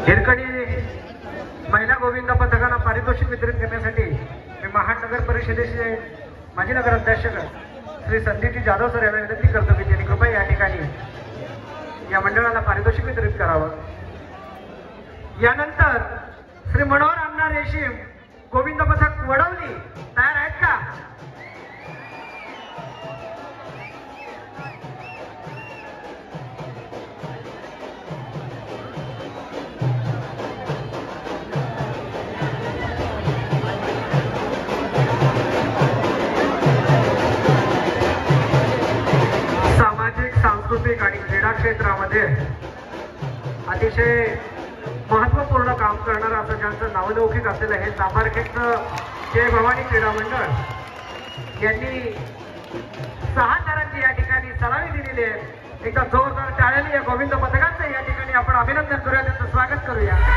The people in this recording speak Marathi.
हिरकणी महिला गोविंद पथकाला पारितोषिक वितरित करण्यासाठी मी महानगर परिषदेचे माजी नगराध्यक्ष श्री संदीपजी जाधव सर यांना विनंती करतो की त्यांनी कृपया या ठिकाणी या मंडळाला पारितोषिक वितरित करावं। यानंतर श्री मनोहर अण्णा रेशीम गोविंद पथक वडवली तयार आहेत का? सांस्कृतिक आणि क्रीडा क्षेत्रामध्ये अतिशय महत्त्वपूर्ण काम करणारं असं ज्यांचं नावलौकिक असलेलं हे सामरखेडचं जय भवानी क्रीडा मंडळ यांनी 6 तारांची या ठिकाणी सलामी दिलेली आहे। एकदा जोरदार टाळ्यांनी या गोविंद पथकाचं या ठिकाणी आपण अभिनंदन करूया, त्यांचं स्वागत करूया।